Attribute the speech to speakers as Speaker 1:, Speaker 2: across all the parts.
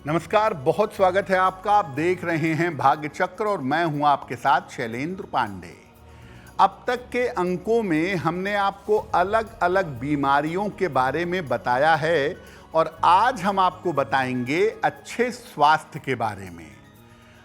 Speaker 1: नमस्कार, बहुत स्वागत है आपका। आप देख रहे हैं भाग्य चक्र और मैं हूं आपके साथ शैलेंद्र पांडे। अब तक के अंकों में हमने आपको अलग अलग बीमारियों के बारे में बताया है और आज हम आपको बताएंगे अच्छे स्वास्थ्य के बारे में।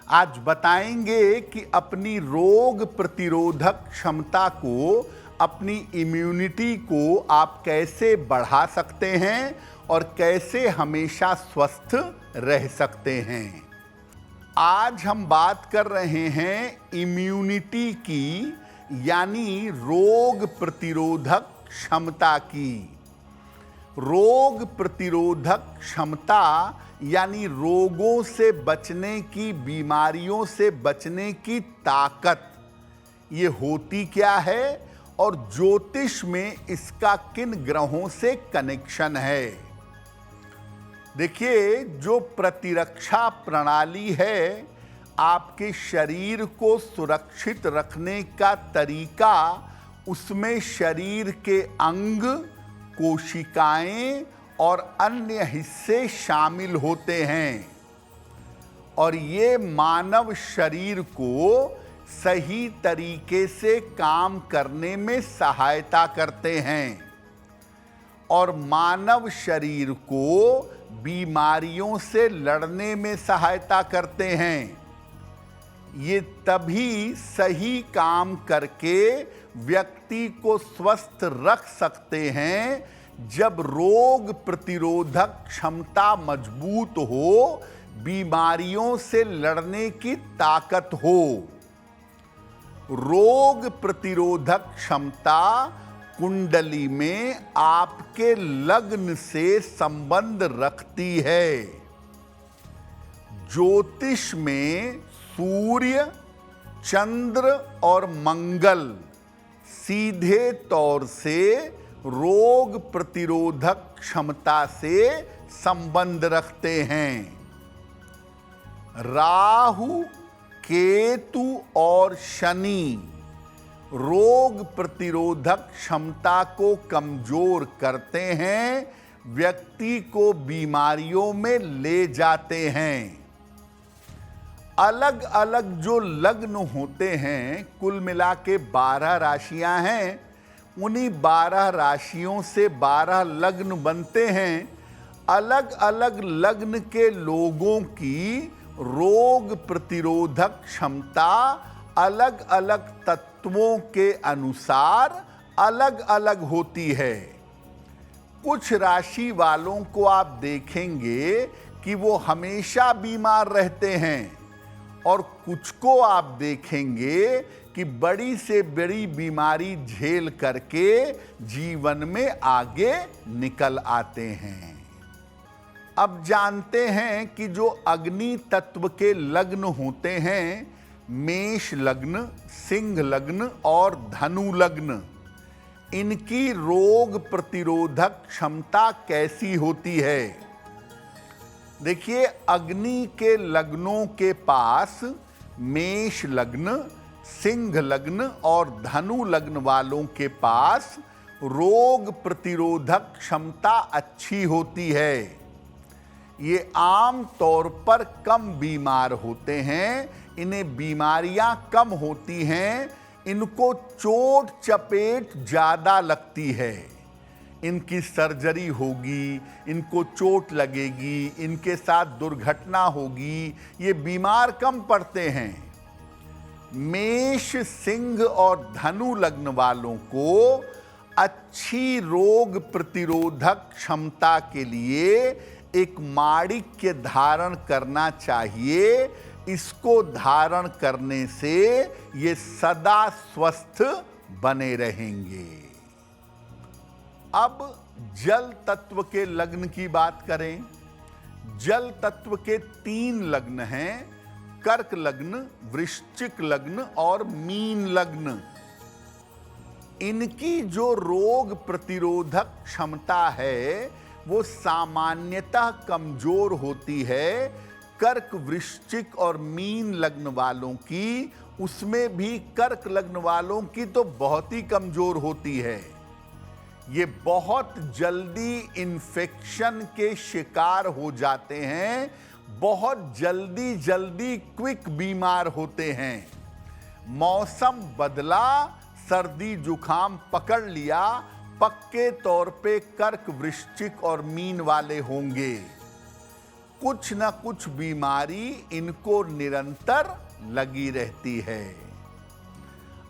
Speaker 1: आज बताएंगे कि अपनी रोग प्रतिरोधक क्षमता को, अपनी इम्यूनिटी को आप कैसे बढ़ा सकते हैं और कैसे हमेशा स्वस्थ रह सकते हैं। आज हम बात कर रहे हैं इम्यूनिटी की, यानी रोग प्रतिरोधक क्षमता की। रोग प्रतिरोधक क्षमता यानी रोगों से बचने की, बीमारियों से बचने की ताकत, ये होती क्या है और ज्योतिष में इसका किन ग्रहों से कनेक्शन है। देखिए, जो प्रतिरक्षा प्रणाली है, आपके शरीर को सुरक्षित रखने का तरीका, उसमें शरीर के अंग, कोशिकाएं और अन्य हिस्से शामिल होते हैं और ये मानव शरीर को सही तरीके से काम करने में सहायता करते हैं और मानव शरीर को बीमारियों से लड़ने में सहायता करते हैं। ये तभी सही काम करके व्यक्ति को स्वस्थ रख सकते हैं जब रोग प्रतिरोधक क्षमता मजबूत हो, बीमारियों से लड़ने की ताकत हो। रोग प्रतिरोधक क्षमता कुंडली में आपके लग्न से संबंध रखती है। ज्योतिष में सूर्य, चंद्र और मंगल सीधे तौर से रोग प्रतिरोधक क्षमता से संबंध रखते हैं। राहु, केतु और शनि रोग प्रतिरोधक क्षमता को कमजोर करते हैं, व्यक्ति को बीमारियों में ले जाते हैं। अलग अलग जो लग्न होते हैं, कुल मिला के 12 राशियां हैं, उन्हीं 12 राशियों से 12 लग्न बनते हैं। अलग अलग लग्न के लोगों की रोग प्रतिरोधक क्षमता अलग अलग तत्वों के अनुसार अलग अलग होती है। कुछ राशि वालों को आप देखेंगे कि वो हमेशा बीमार रहते हैं और कुछ को आप देखेंगे कि बड़ी से बड़ी बीमारी झेल करके जीवन में आगे निकल आते हैं। अब जानते हैं कि जो अग्नि तत्व के लग्न होते हैं, मेष लग्न, सिंह लग्न और धनु लग्न, इनकी रोग प्रतिरोधक क्षमता कैसी होती है। देखिए, अग्नि के लग्नों के पास मेष लग्न, सिंह लग्न और धनु लग्न वालों के पास रोग प्रतिरोधक क्षमता अच्छी होती है। ये आम तौर पर कम बीमार होते हैं, इन्हें बीमारियां कम होती हैं, इनको चोट चपेट ज़्यादा लगती है। इनकी सर्जरी होगी, इनको चोट लगेगी, इनके साथ दुर्घटना होगी, ये बीमार कम पड़ते हैं। मेष, सिंह और धनु लग्न वालों को अच्छी रोग प्रतिरोधक क्षमता के लिए एक माणिक्य धारण करना चाहिए। इसको धारण करने से ये सदा स्वस्थ बने रहेंगे। अब जल तत्व के लग्न की बात करें। जल तत्व के 3 लग्न हैं, कर्क लग्न, वृश्चिक लग्न और मीन लग्न। इनकी जो रोग प्रतिरोधक क्षमता है वो सामान्यतः कमजोर होती है। कर्क, वृश्चिक और मीन लग्न वालों की, उसमें भी कर्क लग्न वालों की तो बहुत ही कमजोर होती है। ये बहुत जल्दी इन्फेक्शन के शिकार हो जाते हैं, बहुत जल्दी जल्दी क्विक बीमार होते हैं। मौसम बदला, सर्दी जुकाम पकड़ लिया, पक्के तौर पे कर्क, वृश्चिक और मीन वाले होंगे। कुछ न कुछ बीमारी इनको निरंतर लगी रहती है।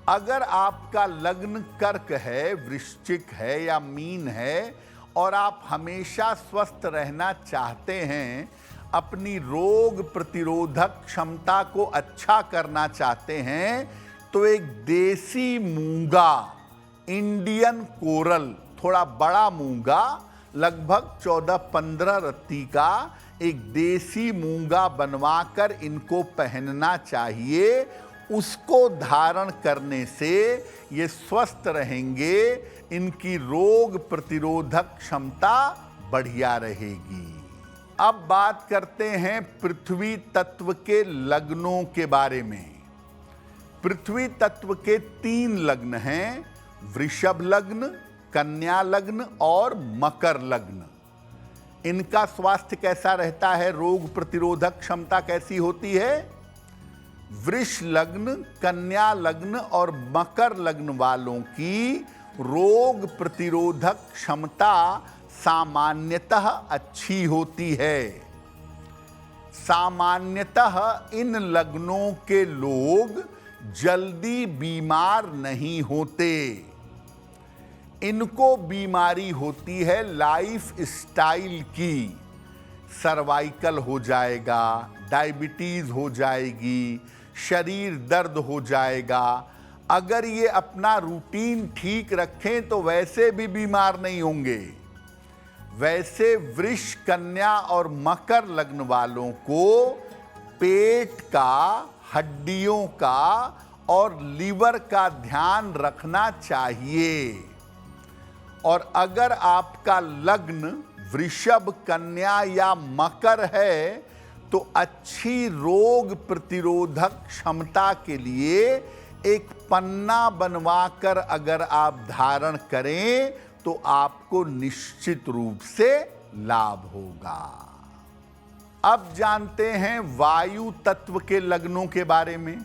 Speaker 1: अगर आपका लग्न कर्क है, वृश्चिक है या मीन है और आप हमेशा स्वस्थ रहना चाहते हैं, अपनी रोग प्रतिरोधक क्षमता को अच्छा करना चाहते हैं, तो एक देसी मूंगा, इंडियन कोरल, थोड़ा बड़ा मूंगा, लगभग 14-15 रत्ती का एक देसी मूंगा बनवाकर इनको पहनना चाहिए। उसको धारण करने से ये स्वस्थ रहेंगे, इनकी रोग प्रतिरोधक क्षमता बढ़िया रहेगी। अब बात करते हैं पृथ्वी तत्व के लग्नों के बारे में। पृथ्वी तत्व के 3 लग्न हैं, वृषभ लग्न, कन्या लग्न और मकर लग्न। इनका स्वास्थ्य कैसा रहता है, रोग प्रतिरोधक क्षमता कैसी होती है? वृष लग्न, कन्या लग्न और मकर लग्न वालों की रोग प्रतिरोधक क्षमता सामान्यतः अच्छी होती है। सामान्यतः इन लग्नों के लोग जल्दी बीमार नहीं होते। इनको बीमारी होती है लाइफ स्टाइल की। सर्वाइकल हो जाएगा, डायबिटीज हो जाएगी, शरीर दर्द हो जाएगा। अगर ये अपना रूटीन ठीक रखें तो वैसे भी बीमार नहीं होंगे। वैसे वृष, कन्या और मकर लग्न वालों को पेट का, हड्डियों का और लीवर का ध्यान रखना चाहिए। और अगर आपका लग्न वृषभ, कन्या या मकर है तो अच्छी रोग प्रतिरोधक क्षमता के लिए एक पन्ना बनवाकर अगर आप धारण करें तो आपको निश्चित रूप से लाभ होगा। अब जानते हैं वायु तत्व के लग्नों के बारे में।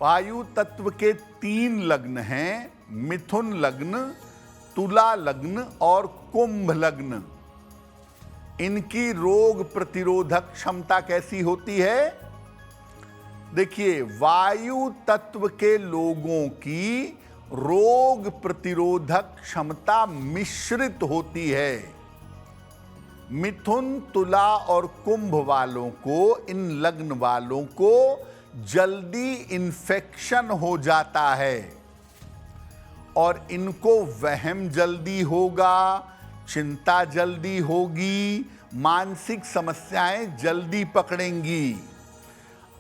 Speaker 1: वायु तत्व के 3 लग्न हैं, मिथुन लग्न, तुला लग्न और कुंभ लग्न। इनकी रोग प्रतिरोधक क्षमता कैसी होती है? देखिए, वायु तत्व के लोगों की रोग प्रतिरोधक क्षमता मिश्रित होती है। मिथुन, तुला और कुंभ वालों को, इन लग्न वालों को जल्दी इन्फेक्शन हो जाता है और इनको वहम जल्दी होगा, चिंता जल्दी होगी, मानसिक समस्याएं जल्दी पकड़ेंगी।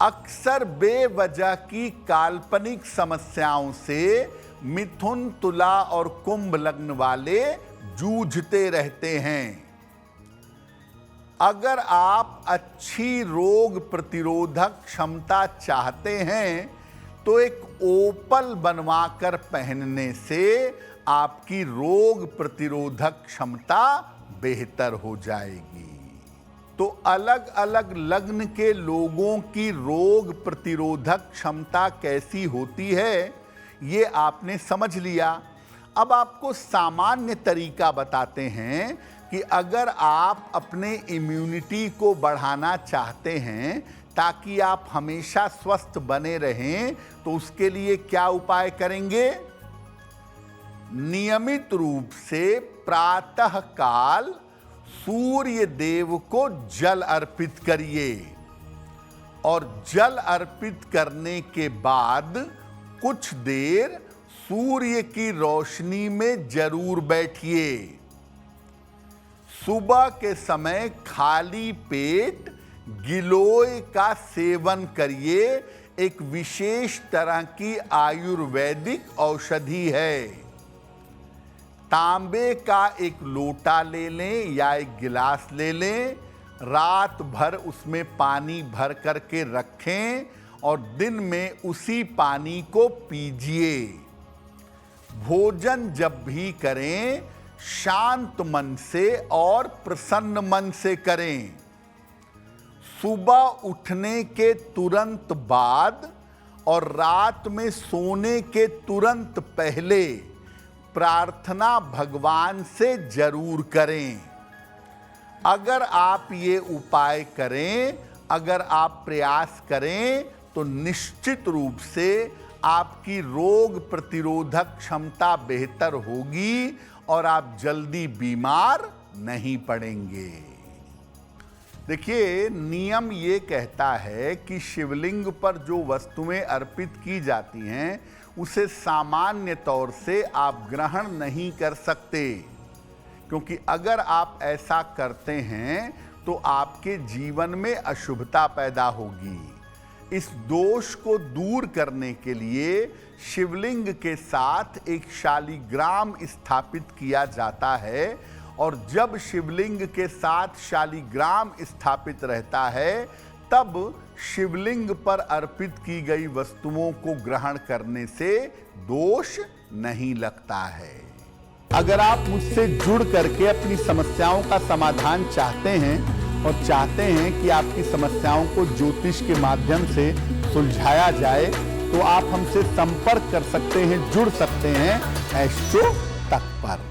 Speaker 1: अक्सर बेवजह की काल्पनिक समस्याओं से मिथुन, तुला और कुंभ लग्न वाले जूझते रहते हैं। अगर आप अच्छी रोग प्रतिरोधक क्षमता चाहते हैं तो एक ओपल बनवाकर पहनने से आपकी रोग प्रतिरोधक क्षमता बेहतर हो जाएगी। तो अलग अलग लग्न के लोगों की रोग प्रतिरोधक क्षमता कैसी होती है ये आपने समझ लिया। अब आपको सामान्य तरीका बताते हैं कि अगर आप अपने इम्यूनिटी को बढ़ाना चाहते हैं ताकि आप हमेशा स्वस्थ बने रहें, तो उसके लिए क्या उपाय करेंगे? नियमित रूप से प्रातः काल सूर्य देव को जल अर्पित करिए और जल अर्पित करने के बाद कुछ देर सूर्य की रोशनी में जरूर बैठिए। सुबह के समय खाली पेट गिलोय का सेवन करिए। एक विशेष तरह की आयुर्वेदिक औषधि है। तांबे का एक लोटा ले लें या एक गिलास ले लें, रात भर उसमें पानी भर करके रखें और दिन में उसी पानी को पीजिए। भोजन जब भी करें शांत मन से और प्रसन्न मन से करें। सुबह उठने के तुरंत बाद और रात में सोने के तुरंत पहले प्रार्थना भगवान से जरूर करें। अगर आप ये उपाय करें, अगर आप प्रयास करें, तो निश्चित रूप से आपकी रोग प्रतिरोधक क्षमता बेहतर होगी और आप जल्दी बीमार नहीं पड़ेंगे। देखिए, नियम ये कहता है कि शिवलिंग पर जो वस्तुएं अर्पित की जाती हैं उसे सामान्य तौर से आप ग्रहण नहीं कर सकते, क्योंकि अगर आप ऐसा करते हैं तो आपके जीवन में अशुभता पैदा होगी। इस दोष को दूर करने के लिए शिवलिंग के साथ एक शालिग्राम स्थापित किया जाता है, और जब शिवलिंग के साथ शालिग्राम स्थापित रहता है तब शिवलिंग पर अर्पित की गई वस्तुओं को ग्रहण करने से दोष नहीं लगता है। अगर आप मुझसे जुड़ करके अपनी समस्याओं का समाधान चाहते हैं और चाहते हैं कि आपकी समस्याओं को ज्योतिष के माध्यम से सुलझाया जाए, तो आप हमसे संपर्क कर सकते हैं, जुड़ सकते हैं एस्ट्रो तक पर।